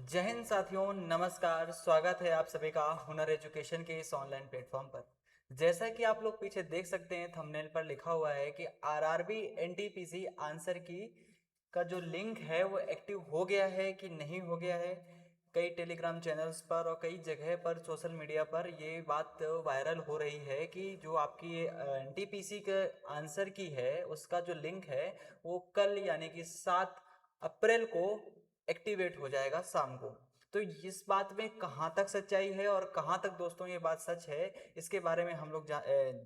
जय हिंद साथियों, नमस्कार। स्वागत है आप सभी का हुनर एजुकेशन के इस ऑनलाइन प्लेटफॉर्म पर। जैसा कि आप लोग पीछे देख सकते हैं, थंबनेल पर लिखा हुआ है कि आरआरबी एनटीपीसी आंसर की का जो लिंक है वो एक्टिव हो गया है कि नहीं हो गया है। कई टेलीग्राम चैनल्स पर और कई जगह पर सोशल मीडिया पर ये बात वायरल हो रही है कि जो आपकी एनटीपीसी के आंसर की है उसका जो लिंक है वो कल यानी कि 7 अप्रैल को एक्टिवेट हो जाएगा शाम को। तो इस बात में कहाँ तक सच्चाई है और कहाँ तक दोस्तों ये बात सच है, इसके बारे में हम लोग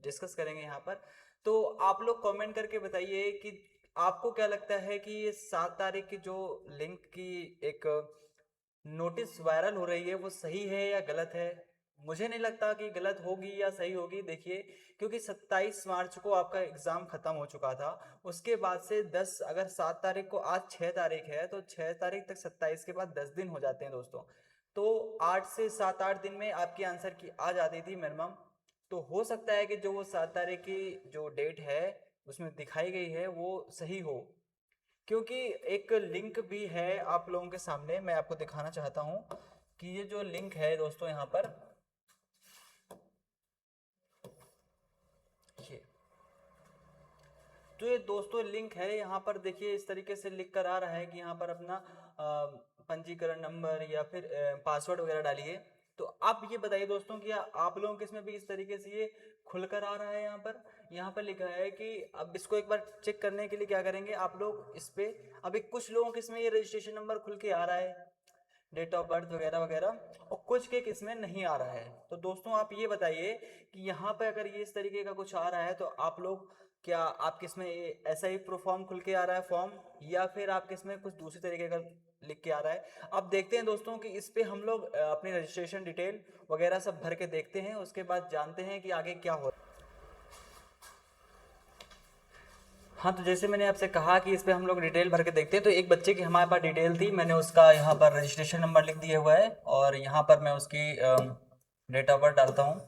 डिस्कस करेंगे यहाँ पर। तो आप लोग कमेंट करके बताइए कि आपको क्या लगता है कि ये 7 तारीख की जो लिंक की एक नोटिस वायरल हो रही है वो सही है या गलत है। मुझे नहीं लगता कि गलत होगी या सही होगी। देखिए, क्योंकि 27 मार्च को आपका एग्जाम खत्म हो चुका था। उसके बाद से 10, अगर 7 तारीख को आज 6 तारीख है तो 6 तारीख तक 27 के बाद 10 दिन हो जाते हैं दोस्तों। तो 8 से 7 8 दिन में आपकी आंसर की आ जाती थी मिनिमम। तो हो सकता है कि जो वो 7 तारीख की जो डेट है उसमें दिखाई गई है वो सही हो। क्योंकि एक लिंक भी है आप लोगों के सामने, मैं आपको दिखाना चाहता हूं कि ये जो लिंक है दोस्तों यहाँ पर, ये तो ये दोस्तों लिंक है यहाँ पर। देखिए, इस तरीके से लिख कर आ रहा है कि यहाँ पर अपना पंजीकरण नंबर या फिर पासवर्ड वगैरह डालिए। तो आप ये बताइए दोस्तों कि आप लोगों के इसमें भी इस तरीके से ये खुलकर आ रहा है। यहाँ पर लिखा है कि अब इसको एक बार चेक करने के लिए क्या करेंगे आप लोग, इस पे अभी कुछ लोगों के इसमें ये रजिस्ट्रेशन नंबर खुल के आ रहा है, डेट ऑफ बर्थ वगैरह वगैरह, और कुछ के इसमें नहीं आ रहा है। तो दोस्तों आप ये बताइए कि यहाँ पे अगर ये इस तरीके का कुछ आ रहा है तो आप लोग क्या आपके इसमें ऐसा ही प्रो फॉर्म खुल के आ रहा है फॉर्म, या फिर आपके इसमें कुछ दूसरी तरीके का लिख के आ रहा है। अब देखते हैं दोस्तों कि इस पे हम लोग अपनी रजिस्ट्रेशन डिटेल वगैरह सब भर के देखते हैं, उसके बाद जानते हैं कि आगे क्या हो। हाँ, तो जैसे मैंने आपसे कहा कि इस पे हम लोग डिटेल भर के देखते हैं। तो एक बच्चे की हमारे पास डिटेल थी, मैंने उसका यहाँ पर रजिस्ट्रेशन नंबर लिख दिया हुआ है और यहाँ पर मैं उसकी डेट ऑफ बर्थ डालता हूँ।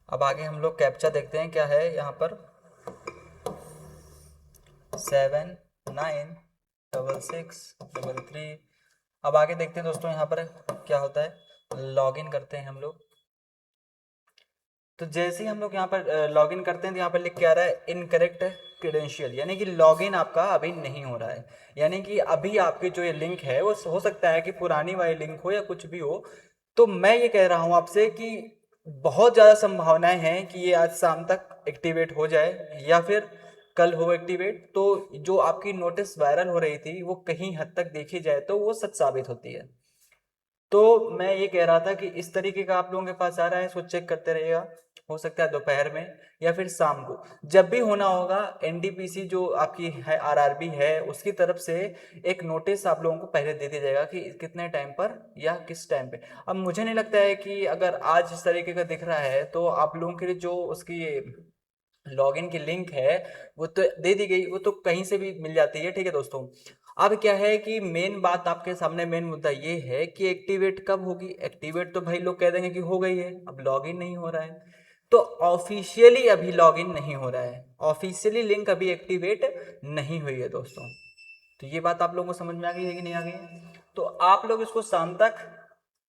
अब आगे हम लोग कैप्चा देखते हैं क्या है यहाँ पर। 796633। अब आगे देखते हैं दोस्तों यहाँ पर क्या होता है। लॉगिन करते हैं हम लोग। तो जैसे ही हम लोग यहाँ पर लॉगिन करते हैं तो यहाँ पर लिख के आ रहा है इनकरेक्ट क्रेडेंशियल, यानी कि लॉगिन आपका अभी नहीं हो रहा है। यानी कि अभी आपकी जो ये लिंक है वो हो सकता है कि पुरानी वाली लिंक हो या कुछ भी हो। तो मैं ये कह रहा हूँ आपसे कि बहुत ज़्यादा संभावनाएं हैं कि ये आज शाम तक एक्टिवेट हो जाए या फिर कल हो एक्टिवेट। तो जो आपकी नोटिस वायरल हो रही थी वो कहीं हद तक देखी जाए तो वो सच साबित होती है। तो मैं ये कह रहा था कि इस तरीके का आप लोगों के पास आ रहा है, इसको चेक करते रहिएगा। हो सकता है दोपहर में या फिर शाम को, जब भी होना होगा। एनटीपीसी जो आपकी है, आरआरबी है, उसकी तरफ से एक नोटिस आप लोगों को पहले दे दिया जाएगा कि कितने टाइम पर या किस टाइम पे। अब मुझे नहीं लगता है कि अगर आज इस तरीके का दिख रहा है तो आप लोगों के लिए जो उसकी लॉगिन की लिंक है वो तो दे दी गई, वो तो कहीं से भी मिल जाती है। ठीक है दोस्तों, अब क्या है कि मेन बात आपके सामने, मेन मुद्दा ये है कि एक्टिवेट कब होगी। एक्टिवेट तो भाई लोग कह देंगे कि हो गई है, अब लॉगिन नहीं हो रहा है। तो ऑफिशियली अभी लॉगिन नहीं हो रहा है, ऑफिशियली लिंक अभी एक्टिवेट नहीं हुई है दोस्तों। तो ये बात आप लोगों को समझ में आ गई है कि नहीं आ गई है। तो आप लोग इसको शाम तक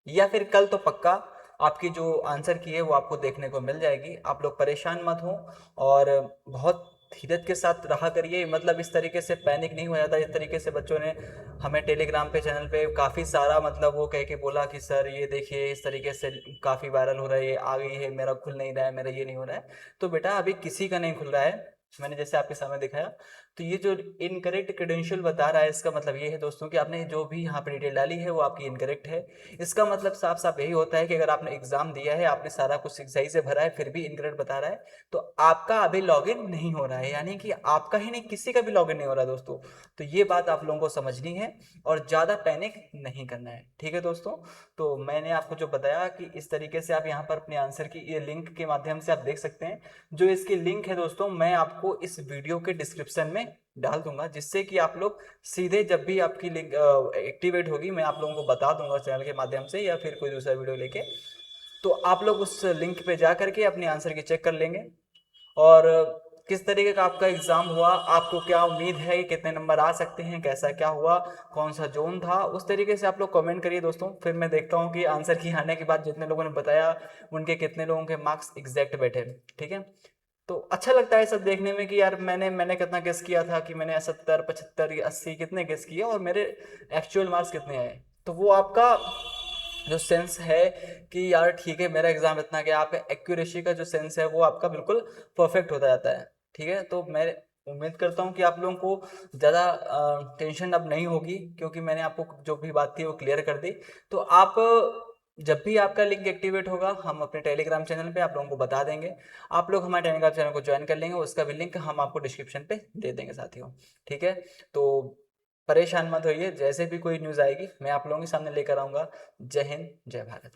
या फिर कल तो पक्का आपकी जो आंसर की है वो आपको देखने को मिल जाएगी। आप लोग परेशान मत हो और बहुत धीरज के साथ रहा करिए। मतलब इस तरीके से पैनिक नहीं हो जाता। इस तरीके से बच्चों ने हमें टेलीग्राम पे चैनल पे काफ़ी सारा मतलब वो कह के बोला कि सर ये देखिए इस तरीके से काफ़ी वायरल हो रहा है, ये आ गई है, मेरा खुल नहीं रहा है, मेरा ये नहीं हो रहा है। तो बेटा अभी किसी का नहीं खुल रहा है, मैंने जैसे आपके सामने दिखाया। तो ये जो इनकरेक्ट क्रेडेंशियल बता रहा है, इसका मतलब ये है दोस्तों कि आपने जो भी यहाँ पे डिटेल डाली है वो आपकी इनकरेक्ट है। इसका मतलब साफ साफ यही होता है कि अगर आपने एग्जाम दिया है, आपने सारा कुछ सही से भरा है, फिर भी इनकरेक्ट बता रहा है, तो आपका अभी लॉगिन नहीं हो रहा है। यानी कि आपका ही नहीं, किसी का भी लॉगिन नहीं हो रहा है दोस्तों। तो ये बात आप लोगों को समझनी है और ज़्यादा पैनिक नहीं करना है। ठीक है दोस्तों, तो मैंने आपको जो बताया कि इस तरीके से आप यहाँ पर अपने आंसर की ये लिंक के माध्यम से आप देख सकते हैं। जो इसकी लिंक है दोस्तों, मैं आपको इस वीडियो के डिस्क्रिप्शन में डाल दूंगा, जिससे कि आप लोग सीधे जब भी आपकी लिंक एक्टिवेट होगी मैं आप लोगों को बता दूंगा चैनल के माध्यम से या फिर कोई दूसरा वीडियो लेके। तो आप लोग उस लिंक पे जा करके अपने आंसर की चेक कर लेंगे। और किस तरीके का आपका एग्जाम हुआ, आपको क्या उम्मीद है कि कितने नंबर आ सकते हैं, कैसा क्या हुआ, कौन सा जोन था, उस तरीके से आप लोग कमेंट करिए दोस्तों। फिर मैं देखता हूँ कि आंसर की आने के बाद जितने लोगों ने बताया उनके कितने लोगों के मार्क्स एग्जैक्ट बैठे। ठीक है, तो अच्छा लगता है सब देखने में कि यार मैंने कितना गेस किया था, कि मैंने 70 75 80 कितने गेस किए और मेरे एक्चुअल मार्क्स कितने आए। तो वो आपका जो सेंस है कि यार ठीक है मेरा एग्जाम इतना गया, आपका एक्यूरेसी का जो सेंस है वो आपका बिल्कुल परफेक्ट होता जाता है। ठीक है, तो मैं उम्मीद करता हूँ कि आप लोगों को ज़्यादा टेंशन अब नहीं होगी, क्योंकि मैंने आपको जो भी बात थी वो क्लियर कर दी। तो आप जब भी आपका लिंक एक्टिवेट होगा हम अपने टेलीग्राम चैनल पे आप लोगों को बता देंगे। आप लोग हमारे टेलीग्राम चैनल को ज्वाइन कर लेंगे, उसका भी लिंक हम आपको डिस्क्रिप्शन पे दे देंगे साथियों। ठीक है, तो परेशान मत होइए, जैसे भी कोई न्यूज़ आएगी मैं आप लोगों के सामने लेकर आऊँगा। जय हिंद, जय भारत।